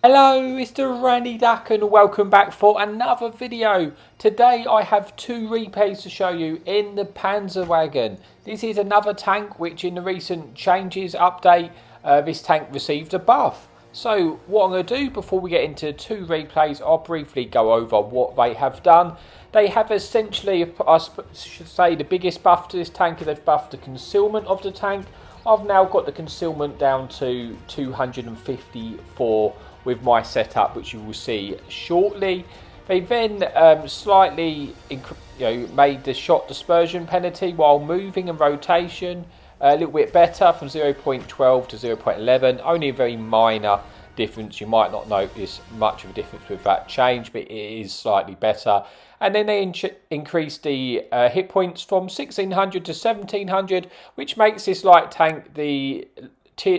Hello, Mr. Randy Duck, and welcome back for another video. Today I have two replays to show you in the Panzerwagen. This is another tank which in the recent changes update, this tank received a buff. So what I'm going to do before we get into two replays, I'll briefly go over what they have done. They have essentially, I should say, the biggest buff to this tank is they've buffed the concealment of the tank. I've now got the concealment down to 254 with my setup, which you will see shortly. They then slightly made the shot dispersion penalty while moving and rotation a little bit better from 0.12 to 0.11. Only a very minor difference. You might not notice much of a difference with that change, but it is slightly better. And then they increased the hit points from 1600 to 1700, which makes this light tank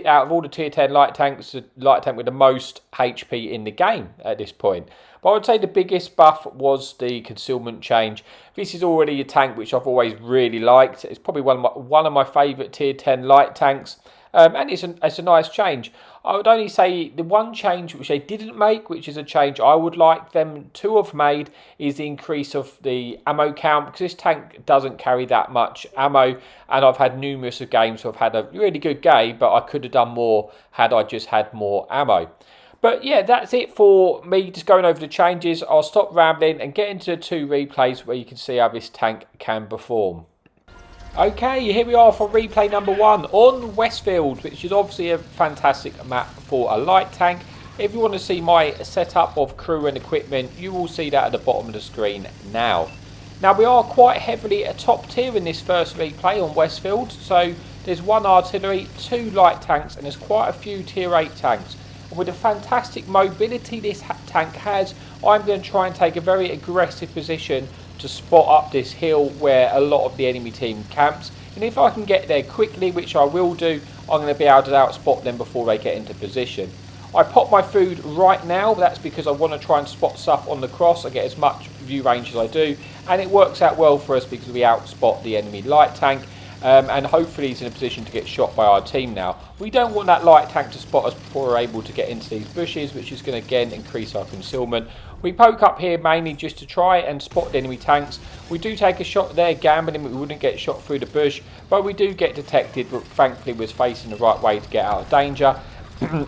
out of all the tier 10 light tanks, the light tank with the most HP in the game at this point. But I would say the biggest buff was the concealment change. This is already a tank which I've always really liked. It's probably one of my favourite tier 10 light tanks. And it's a nice change. I would only say the one change which they didn't make, which is a change I would like them to have made, is the increase of the ammo count, because this tank doesn't carry that much ammo, and I've had numerous of games where I've had a really good game, but I could have done more had I just had more ammo. But yeah, that's it for me just going over the changes. I'll stop rambling and get into the two replays where you can see how this tank can perform. Okay, here we are for replay number one on Westfield, which is obviously a fantastic map for a light tank. If you want to see my setup of crew and equipment, you will see that at the bottom of the screen now. Now, we are quite heavily a top tier in this first replay on Westfield. So there's one artillery, two light tanks, and there's quite a few tier 8 tanks. And with the fantastic mobility this tank has, I'm going to try and take a very aggressive position to spot up this hill where a lot of the enemy team camps, and if I can get there quickly, which I will do, I'm going to be able to outspot them before they get into position. I pop my food right now, but that's because I want to try and spot stuff on the cross. I get as much view range as I do, and it works out well for us because we outspot the enemy light tank, and hopefully he's in a position to get shot by our team now. We don't want that light tank to spot us before we're able to get into these bushes, which is going to again increase our concealment. We poke up here mainly just to try and spot the enemy tanks. We do take a shot there, gambling we wouldn't get shot through the bush, but we do get detected, but thankfully was facing the right way to get out of danger.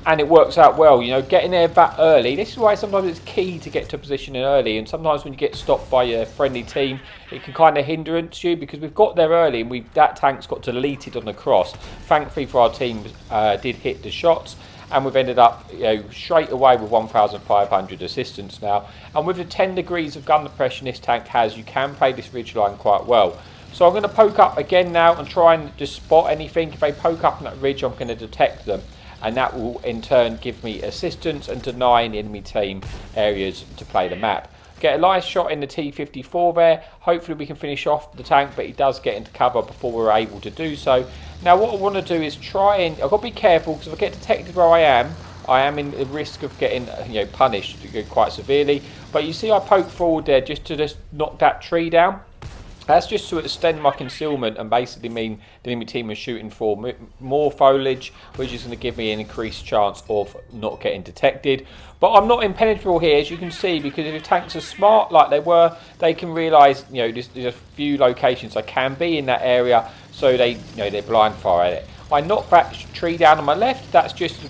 And it works out well, you know, getting there that early. This is why sometimes it's key to get to a position early, and sometimes when you get stopped by a friendly team, it can kind of hindrance you, because we've got there early and that tank's got deleted on the cross. Thankfully for our team, did hit the shots, and we've ended up, straight away with 1,500 assistance now. And with the 10 degrees of gun depression this tank has, you can play this ridgeline quite well. So I'm going to poke up again now and try and just spot anything. If they poke up on that ridge, I'm going to detect them, and that will in turn give me assistance and deny the enemy team areas to play the map. Get a nice shot in the T-54 there. Hopefully we can finish off the tank, but he does get into cover before we're able to do so. Now what I want to do is try and, I've got to be careful, because if I get detected where I am in the risk of getting punished quite severely. But you see I poke forward there just to knock that tree down. That's just to extend my concealment and basically mean the enemy team is shooting for more foliage, which is going to give me an increased chance of not getting detected. But I'm not impenetrable here, as you can see, because if the tanks are smart like they were, they can realise, there's a few locations I can be in that area, so they blind fire at it. I knock that tree down on my left. That's just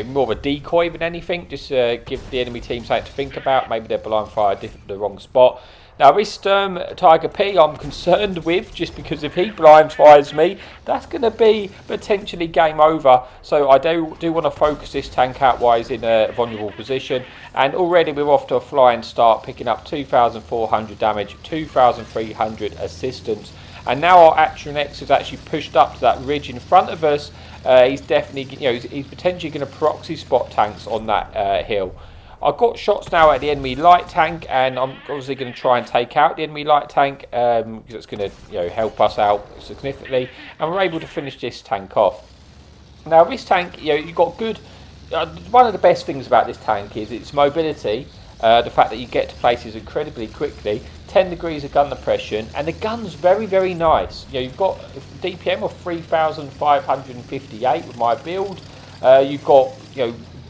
more of a decoy than anything, just to give the enemy team something to think about. Maybe they're blind fired the wrong spot. Now this Tiger P I'm concerned with, just because if he blind fires me, that's going to be potentially game over. So I do want to focus this tank out while he's in a vulnerable position. And already we're off to a flying start, picking up 2,400 damage, 2,300 assistance. And now our Action X is actually pushed up to that ridge in front of us. He's definitely, he's potentially going to proxy spot tanks on that hill. I've got shots now at the enemy light tank, and I'm obviously going to try and take out the enemy light tank, because it's going to help us out significantly, and we're able to finish this tank off. Now this tank, you've got good. One of the best things about this tank is its mobility, the fact that you get to places incredibly quickly. 10 degrees of gun depression, and the gun's very, very nice. You've got a DPM of 3,558 with my build. You've got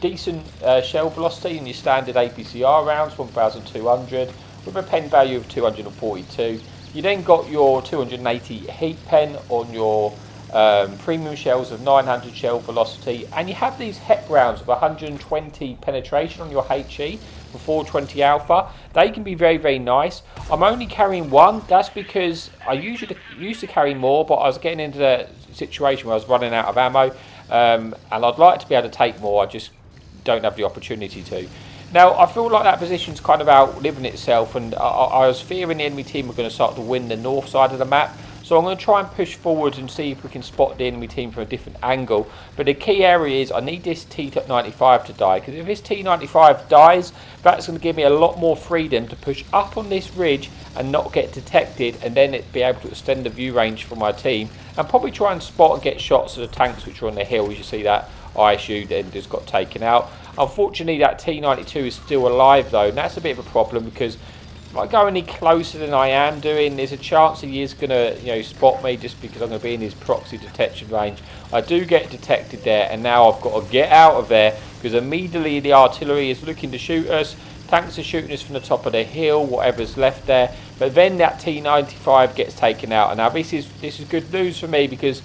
decent shell velocity in your standard APCR rounds, 1200, with a pen value of 242. You then got your 280 heat pen on your premium shells of 900 shell velocity, and you have these HEP rounds of 120 penetration on your HE for 420 alpha. They can be very, very nice. I'm only carrying one. That's because I usually used to carry more, but I was getting into the situation where I was running out of ammo, and I'd like to be able to take more. I just don't have the opportunity to. Now, I feel like that position's kind of outliving itself, and I was fearing the enemy team were going to start to win the north side of the map. So I'm going to try and push forward and see if we can spot the enemy team from a different angle. But the key area is I need this T95 to die, because if this T95 dies, that's going to give me a lot more freedom to push up on this ridge and not get detected, and then it be able to extend the view range for my team and probably try and spot and get shots of the tanks which are on the hill. As you see, that ISU then just got taken out. Unfortunately, that T92 is still alive though, and that's a bit of a problem, because if I go any closer than I am doing, there's a chance he is going to, spot me just because I'm going to be in his proxy detection range. I do get detected there, and now I've got to get out of there because immediately the artillery is looking to shoot us. Tanks are shooting us from the top of the hill, whatever's left there. But then that T95 gets taken out, and now this is good news for me, because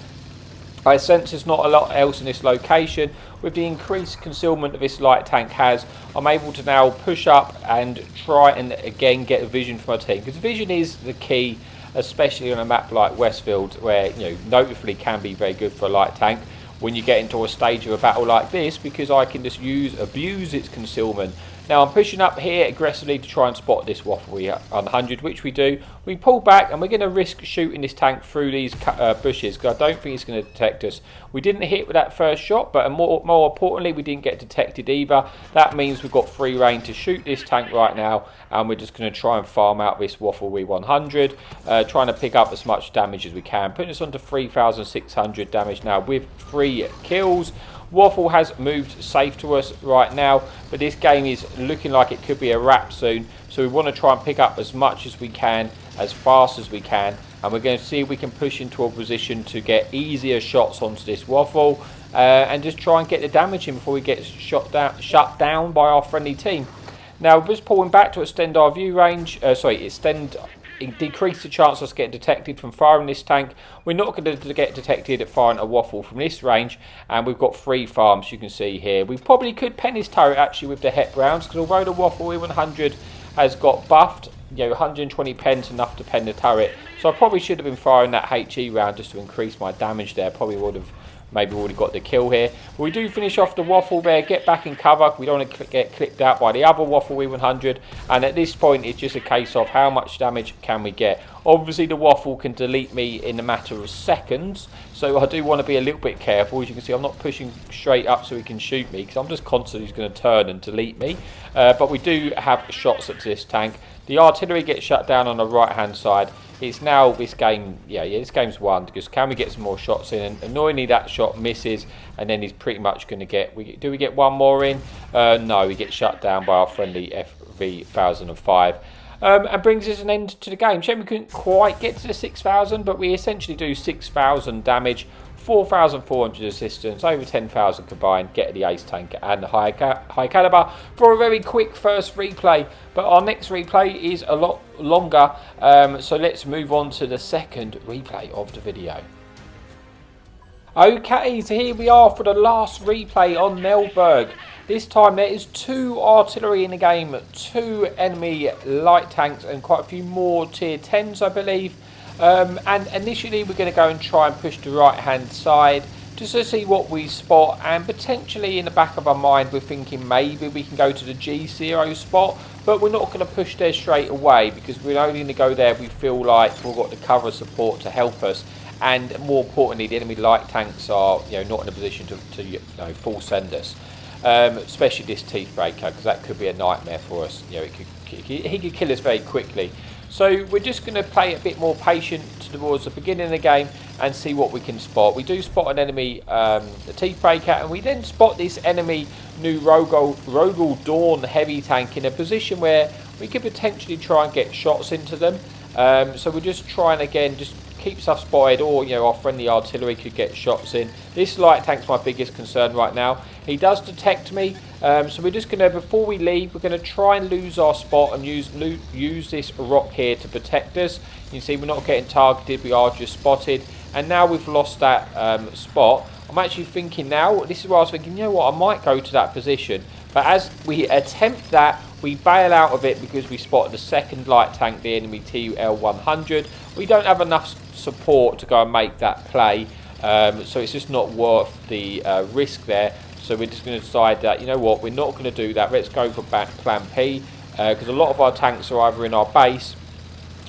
I sense there's not a lot else in this location. With the increased concealment that this light tank has, I'm able to now push up and try and again get a vision for my team, because vision is the key, especially on a map like Westfield, where notably can be very good for a light tank when you get into a stage of a battle like this, because I can just abuse its concealment. Now I'm pushing up here aggressively to try and spot this waffle 100, which we do. We pull back and we're going to risk shooting this tank through these bushes, because I don't think it's going to detect us. We didn't hit with that first shot, but more importantly, we didn't get detected either. That means we've got free reign to shoot this tank right now, and we're just going to try and farm out this waffle 100, trying to pick up as much damage as we can, putting us onto 3,600 damage now with 3 kills. Waffle has moved safe to us right now, but this game is looking like it could be a wrap soon, so we want to try and pick up as much as we can, as fast as we can, and we're going to see if we can push into a position to get easier shots onto this Waffle, and just try and get the damage in before we get shut down by our friendly team. Now, we're just pulling back to extend our view range, decrease the chance of us getting detected from firing this tank. We're not going to get detected at firing a Waffle from this range, and we've got 3 farms, you can see here. We probably could pen his turret actually with the HEP rounds, because although the Waffle 100 has got buffed, 120 pens enough to pen the turret, so I probably should have been firing that HE round just to increase my damage there. Probably would have maybe already got the kill here. But we do finish off the Waffle there, get back in cover. We don't want to get clipped out by the other Waffle 100, and at this point it's just a case of how much damage can we get. Obviously the Waffle can delete me in a matter of seconds, so I do want to be a little bit careful. As you can see, I'm not pushing straight up so he can shoot me, because I'm just constantly going to turn and delete me. But we do have shots at this tank. The artillery gets shut down on the right hand side. It's now this game, this game's won, because can we get some more shots in? And annoyingly that shot misses, and then he's pretty much going to get, do we get one more in? No, we get shut down by our friendly FV 1005. And brings us an end to the game. Shame we couldn't quite get to the 6,000, but we essentially do 6,000 damage, 4,400 assistance, over 10,000 combined, get the ace tank and the high caliber for a very quick first replay. But our next replay is a lot longer, so let's move on to the second replay of the video. Okay, so here we are for the last replay on Nberg. This time there is 2 artillery in the game, 2 enemy light tanks, and quite a few more tier 10s, I believe. And initially we're going to go and try and push the right hand side just to see what we spot, and potentially in the back of our mind we're thinking maybe we can go to the G0 spot, but we're not going to push there straight away, because we're only going to go there if we feel like we've got the cover support to help us, and more importantly the enemy light tanks are not in a position to full send us, especially this teeth breaker, because that could be a nightmare for us. He could kill us very quickly. So we're just going to play a bit more patient towards the beginning of the game and see what we can spot. We do spot an enemy teeth breaker, and we then spot this enemy new Rogel Dawn heavy tank in a position where we could potentially try and get shots into them. So we're just trying again, just keep stuff spotted, or our friendly artillery could get shots in. This light tank's my biggest concern right now. He does detect me, so we're just going to, before we leave, we're going to try and lose our spot and use this rock here to protect us. You can see we're not getting targeted, we are just spotted. And now we've lost that spot, I'm actually thinking now, this is where I was thinking, I might go to that position. But as we attempt that, we bail out of it because we spotted the second light tank, the enemy TL100. We don't have enough support to go and make that play, so it's just not worth the risk there. So we're just going to decide that, we're not going to do that. Let's go for plan P, because a lot of our tanks are either in our base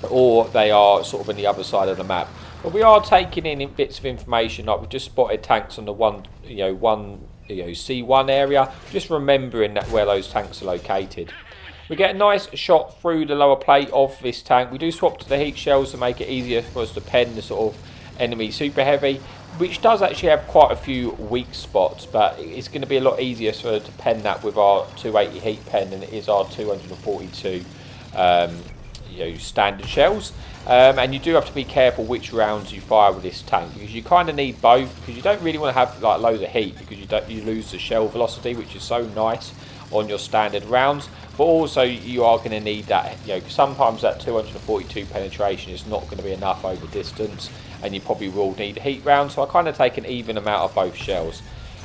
or they are sort of on the other side of the map. But we are taking in bits of information, like we've just spotted tanks on the C1 area, just remembering that where those tanks are located. We get a nice shot through the lower plate of this tank. We do swap to the heat shells to make it easier for us to pen the sort of enemy super heavy, which does actually have quite a few weak spots, but it's going to be a lot easier to pen that with our 280 heat pen than it is our 242 standard shells. And you do have to be careful which rounds you fire with this tank, because you kind of need both, because you don't really want to have like loads of heat, because you lose the shell velocity, which is so nice on your standard rounds. But also you are going to need that, because sometimes that 242 penetration is not going to be enough over distance, and you probably will need heat rounds. So I kind of take an even amount of both shells.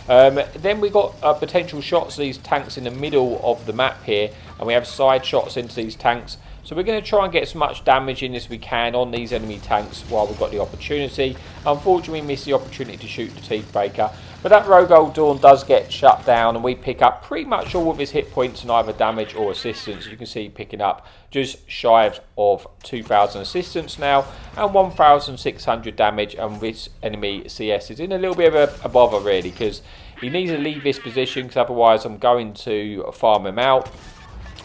Then we got potential shots of these tanks in the middle of the map here, and we have side shots into these tanks. So we're going to try and get as much damage in as we can on these enemy tanks while we've got the opportunity. Unfortunately, we missed the opportunity to shoot the Teeth Breaker. But that Rogue Old Dawn does get shut down, and we pick up pretty much all of his hit points and either damage or assistance. You can see picking up just shy of 2,000 assistance now and 1,600 damage. And this enemy CS is in a little bit of a bother, really, because he needs to leave this position, because otherwise I'm going to farm him out.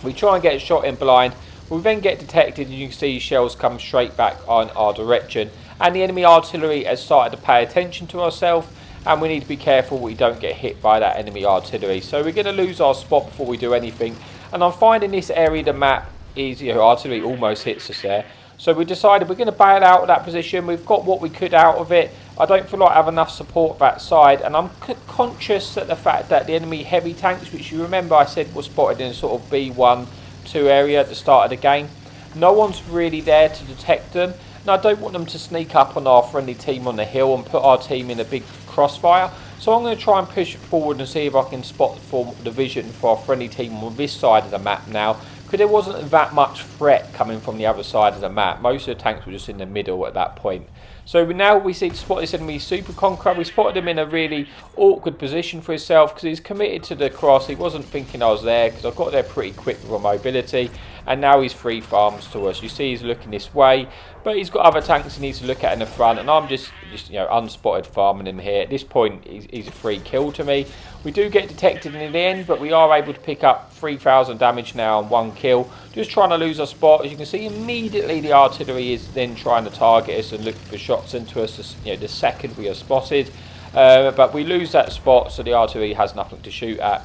We try and get a shot in blind. We then get detected, and you can see shells come straight back on our direction. And the enemy artillery has started to pay attention to ourselves, and we need to be careful we don't get hit by that enemy artillery. So we're going to lose our spot before we do anything. And I'm finding this area of the map is, artillery almost hits us there. So we decided we're going to bail out of that position. We've got what we could out of it. I don't feel like I have enough support that side, and I'm conscious that the fact that the enemy heavy tanks, which you remember I said was spotted in sort of B1-2 area at the start of the game, no one's really there to detect them, and I don't want them to sneak up on our friendly team on the hill and put our team in a big crossfire. So I'm going to try and push it forward and see if I can spot the vision for our friendly team on this side of the map now, because there wasn't that much threat coming from the other side of the map. Most of the tanks were just in the middle at that point. So now we see to spot this enemy Super Conqueror. We spotted him in a really awkward position for himself, because he's committed to the cross. He wasn't thinking I was there, because I got there pretty quick with my mobility. And now he's free farms to us. You see he's looking this way, but he's got other tanks he needs to look at in the front, and I'm just unspotted farming him here. At this point, he's a free kill to me. We do get detected in the end, but we are able to pick up 3,000 damage now and 1 kill. Just trying to lose our spot. As you can see, immediately the artillery is then trying to target us and looking for shots into us, the second we are spotted. But we lose that spot, so the artillery has nothing to shoot at.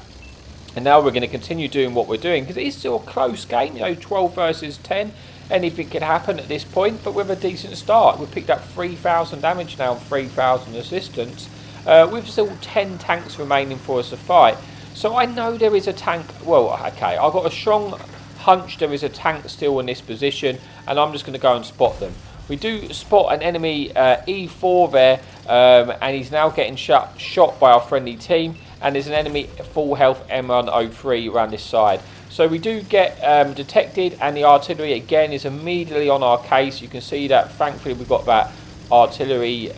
And now we're going to continue doing what we're doing, because it is still a close game, 12 versus 10. Anything can happen at this point, but with a decent start. We've picked up 3,000 damage now and 3,000 assistance. With still 10 tanks remaining for us to fight. So I know there is a tank. Well, okay, I've got a strong hunch there is a tank still in this position, and I'm just going to go and spot them. We do spot an enemy E4 there, and he's now getting shot by our friendly team. And there's an enemy full health M103 around this side. So we do get detected, and the artillery again is immediately on our case. You can see that thankfully we've got that artillery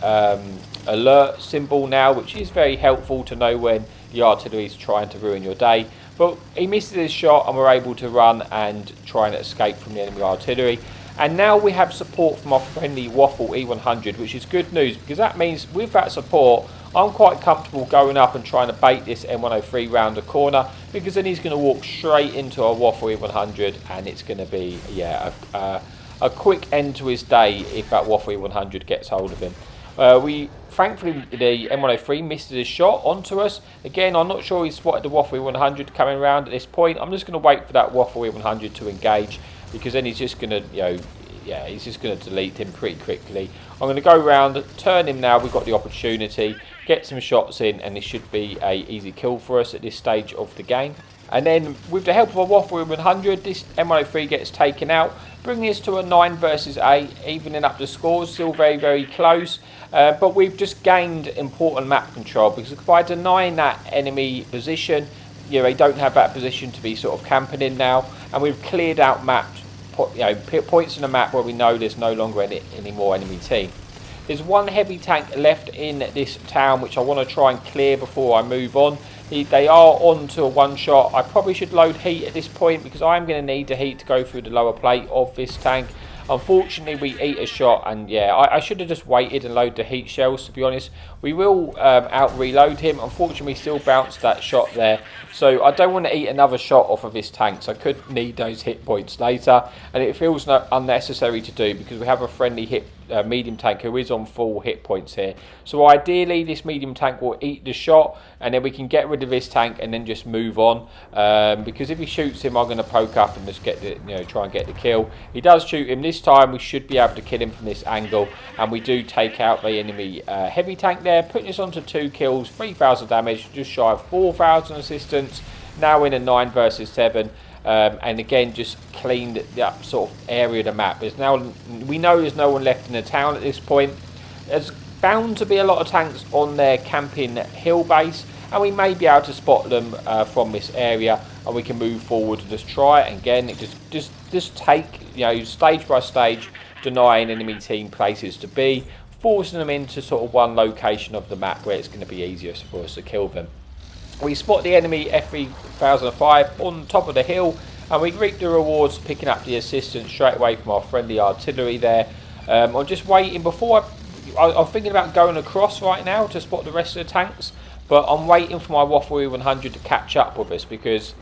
alert symbol now, which is very helpful to know when the artillery is trying to ruin your day. But he misses his shot, and we're able to run and try and escape from the enemy artillery. And now we have support from our friendly Waffle E100, which is good news, because that means with that support, I'm quite comfortable going up and trying to bait this M103 round the corner, because then he's going to walk straight into our Waffle E100, and it's going to be, a quick end to his day if that Waffle E100 gets hold of him. Thankfully, the M103 missed his shot onto us. Again, I'm not sure he spotted the Waffle E100 coming around at this point. I'm just going to wait for that Waffle E100 to engage, because then he's just going to, yeah, he's just going to delete him pretty quickly. I'm going to go around, turn him now. We've got the opportunity, get some shots in, and this should be a easy kill for us at this stage of the game. And then with the help of a Waffle 100, this M103 gets taken out, bringing us to a 9 versus 8, evening up the scores. Still very, very close. But we've just gained important map control, because by denying that enemy position, they don't have that position to be sort of camping in now. And we've cleared out maps, points on the map where we know there's no longer any more enemy team. There's one heavy tank left in this town which I want to try and clear before I move on. They are on to a one shot. I probably should load heat at this point, because I'm going to need the heat to go through the lower plate of this tank. Unfortunately, we eat a shot, and yeah, I should have just waited and loaded the heat shells, to be honest. We will out-reload him. Unfortunately, we still bounced that shot there. So I don't want to eat another shot off of this tank, so I could need those hit points later. And it feels unnecessary to do, because we have a friendly medium tank who is on full hit points here. So ideally, this medium tank will eat the shot, and then we can get rid of this tank and then just move on. Because if he shoots him, I'm going to poke up and just get the, try and get the kill. He does shoot him this time. We should be able to kill him from this angle, and we do take out the enemy heavy tank there, putting us onto 2 kills, 3,000 damage, just shy of 4,000 assistance. Now in a 9 versus 7. And again, just cleaned up sort of area of the map. We know there's no one left in the town at this point. There's bound to be a lot of tanks on their camping hill base, and we may be able to spot them from this area, and we can move forward and just try it again. It just take stage by stage, denying enemy team places to be, forcing them into sort of one location of the map where it's going to be easiest for us to kill them. We spot the enemy F3005 on top of the hill, and we reap the rewards picking up the assistance straight away from our friendly artillery there. I'm just waiting before I'm thinking about going across right now to spot the rest of the tanks, but I'm waiting for my Waffle 100 to catch up with us, because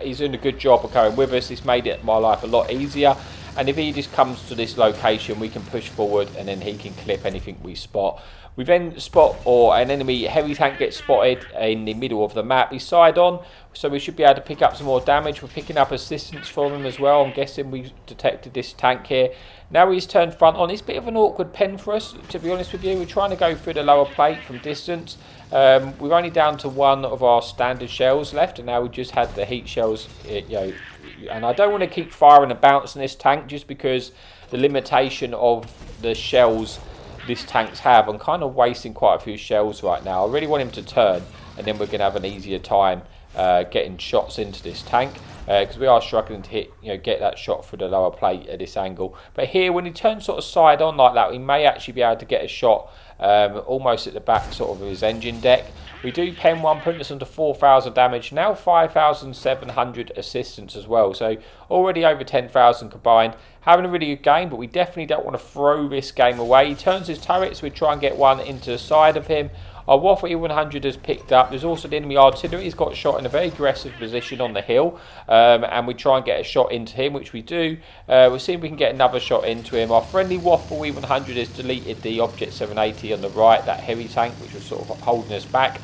he's doing a good job of going with us. He's made my life a lot easier, and if he just comes to this location, we can push forward, and then he can clip anything we spot. We then spot, or an enemy heavy tank gets spotted in the middle of the map. He's side on, so we should be able to pick up some more damage. We're picking up assistance from him as well. I'm guessing we detected this tank here. Now he's turned front on. It's a bit of an awkward pen for us, to be honest with you. We're trying to go through the lower plate from distance. We're only down to 1 of our standard shells left, and now we just had the heat shells, and I don't want to keep firing and bouncing this tank, just because the limitation of the shells this tanks have. I'm kind of wasting quite a few shells right now. I really want him to turn, and then we're going to have an easier time getting shots into this tank, because we are struggling to hit, get that shot through the lower plate at this angle. But here, when he turns sort of side on like that, we may actually be able to get a shot almost at the back sort of his engine deck. We do pen 1, putting us under 4,000 damage, now 5,700 assistance as well, so already over 10,000 combined. Having a really good game, but we definitely don't want to throw this game away. He turns his turret, so we try and get one into the side of him. Our Waffle 100 has picked up. There's also the enemy artillery. He's got shot in a very aggressive position on the hill, and we try and get a shot into him, which we do. We'll see if we can get another shot into him. Our friendly Waffle 100 has deleted the Object 780 on the right, that heavy tank, which was sort of holding us back.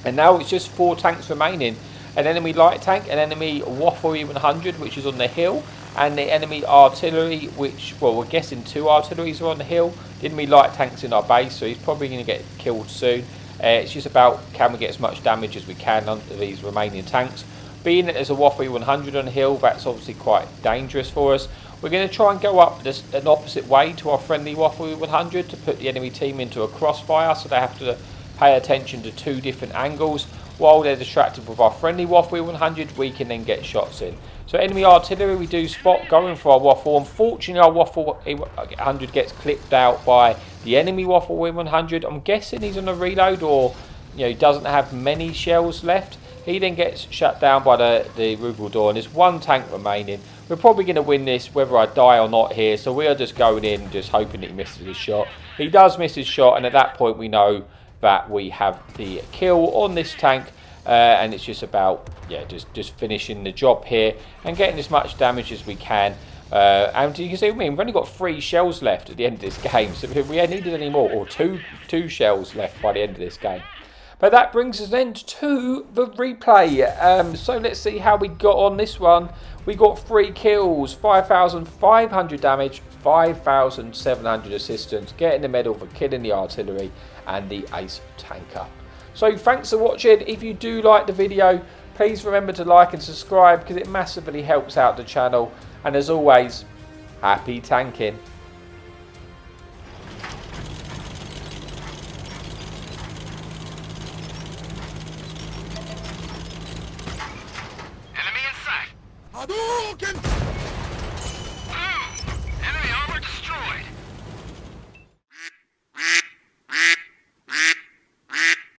And now it's just 4 tanks remaining. An enemy light tank, an enemy Waffle 100, which is on the hill, and the enemy artillery, which, well, we're guessing 2 artilleries are on the hill. The enemy light tank's in our base, so he's probably going to get killed soon. It's just about, can we get as much damage as we can onto these remaining tanks. Being that there's a Waffle 100 on the hill, that's obviously quite dangerous for us. We're going to try and go up an opposite way to our friendly Waffle 100 to put the enemy team into a crossfire, so they have to pay attention to 2 different angles. While they're distracted with our friendly Waffle 100, we can then get shots in. So enemy artillery we do spot going for our Waffle. Unfortunately, our Waffle 100 gets clipped out by the enemy Waffle 100. I'm guessing he's on a reload, or he doesn't have many shells left. He then gets shut down by the Rugal door, and there's 1 tank remaining. We're probably going to win this whether I die or not here, so we are just going in, just hoping that he misses his shot. He does miss his shot, and at that point we know that we have the kill on this tank, and it's just about just finishing the job here and getting as much damage as we can. And you can see, we've only got 3 shells left at the end of this game, so if we needed any more, or two shells left by the end of this game. But that brings us then to the replay. So let's see how we got on this one. We got 3 kills, 5,500 damage, 5,700 assistance, getting the medal for killing the artillery and the ace tanker. So thanks for watching. If you do like the video, please remember to like and subscribe because it massively helps out the channel. And as always, happy tanking. Enemy in sight. Hadouken!